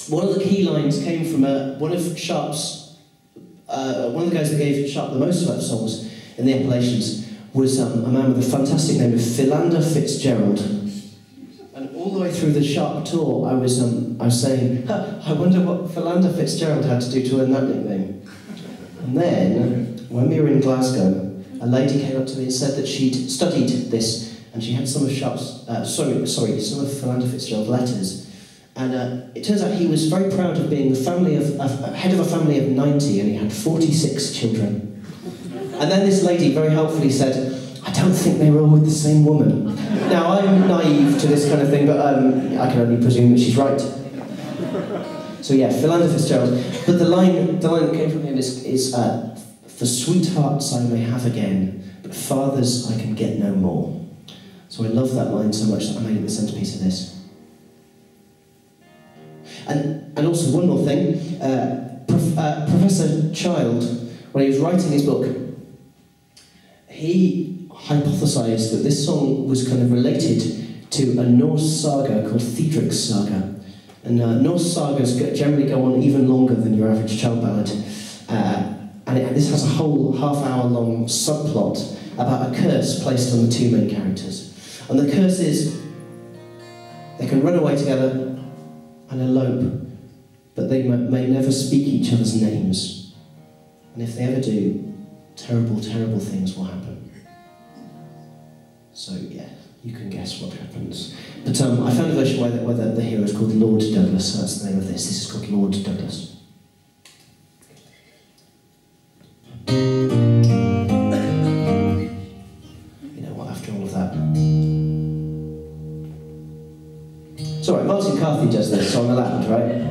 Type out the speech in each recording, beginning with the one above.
one of the key lines came from one of Sharp's, one of the guys that gave Sharp the most love songs in the Appalachians was a man with a fantastic name of Philander Fitzgerald. And all the way through the Sharp tour, I was saying, I wonder what Philander Fitzgerald had to do to earn that nickname. And then, when we were in Glasgow, a lady came up to me and said that she'd studied this, and she had some of Sharp's, some of Philander Fitzgerald's letters. And it turns out he was very proud of being head of a family of 90, and he had 46 children. And then this lady very helpfully said, I don't think they were all with the same woman. Now, I'm naive to this kind of thing, but I can only presume that she's right. So yeah, Philander Fitzgerald. But the line that came from him is for sweethearts I may have again, but fathers I can get no more. So I love that line so much that I made it the centrepiece of this. And also one more thing, Professor Child, when he was writing his book, he hypothesised that this song was kind of related to a Norse saga called Theodric's Saga. And Norse sagas generally go on even longer than your average child ballad. And this has a whole half-hour-long subplot about a curse placed on the two main characters. And the curse is they can run away together and elope, but they may never speak each other's names. And if they ever do, terrible, terrible things will happen. So yeah, you can guess what happens. But I found a version where the hero is called Lord Douglas, so that's the name of this. This is called Lord Douglas. You know what, after all of that. It's alright, Martin Carthy does this, so I'm allowed, right?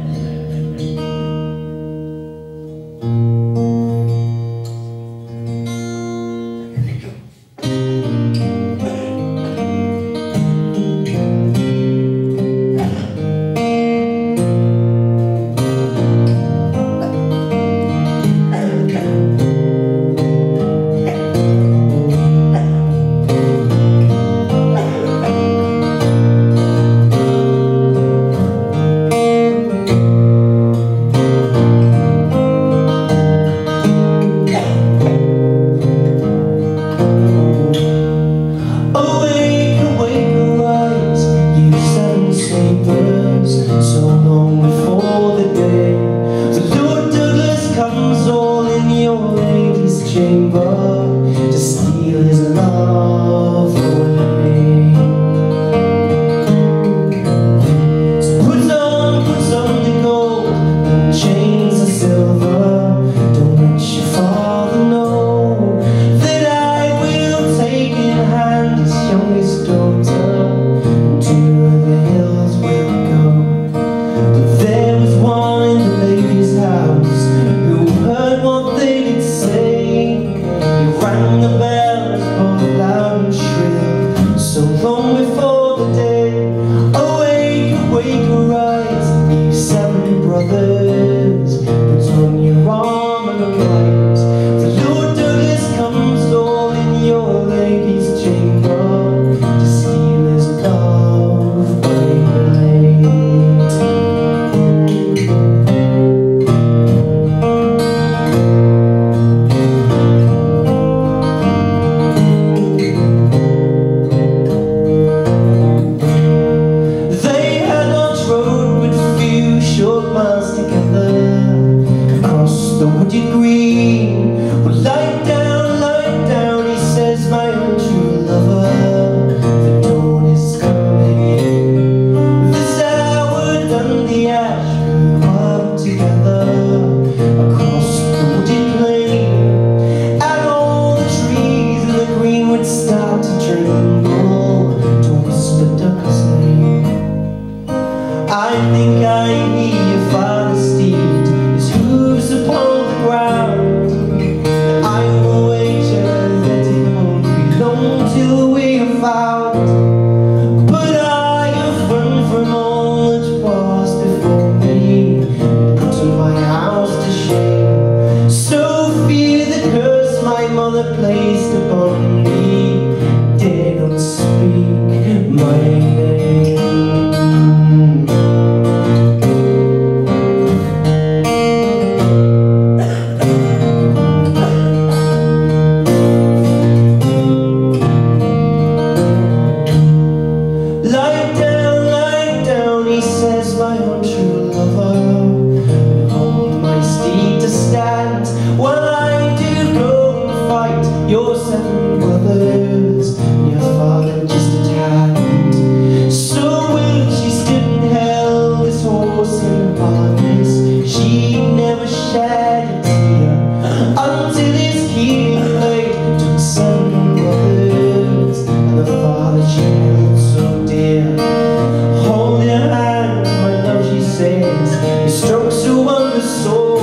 days. Your strokes are wonderful,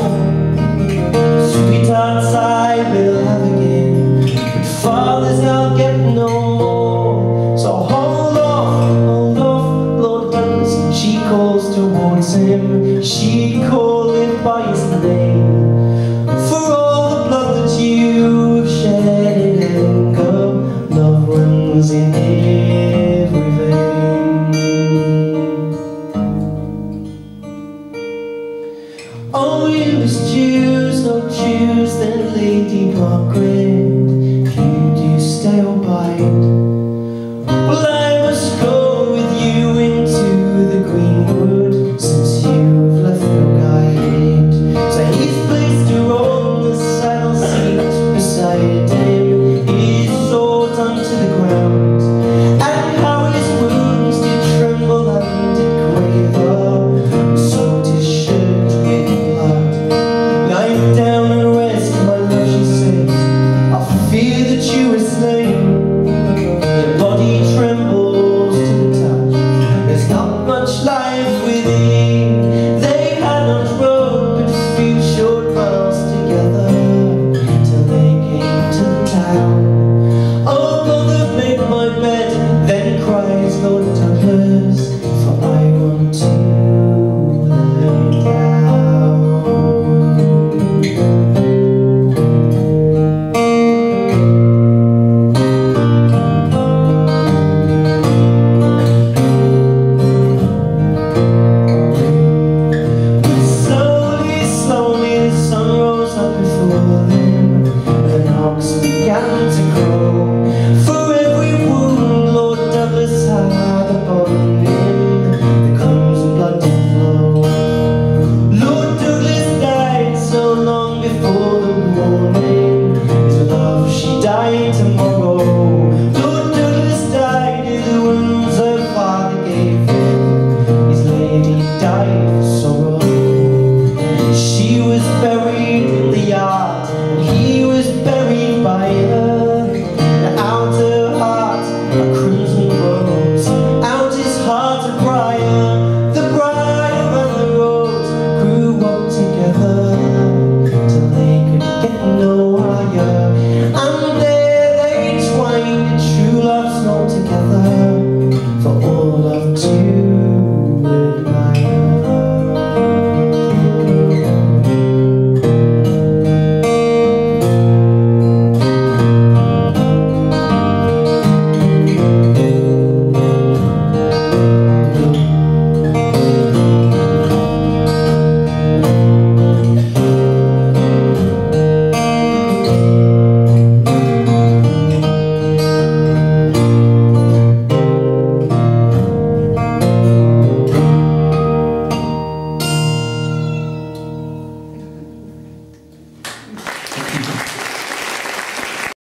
sweethearts I will have again, but fathers I'll get no more. So hold off, Lord Douglas. She calls towards him, she called him by his name. For all the blood that you have shed in anger, love runs in every vein. Oh, you was Jews, no Jews, then Lady Margaret.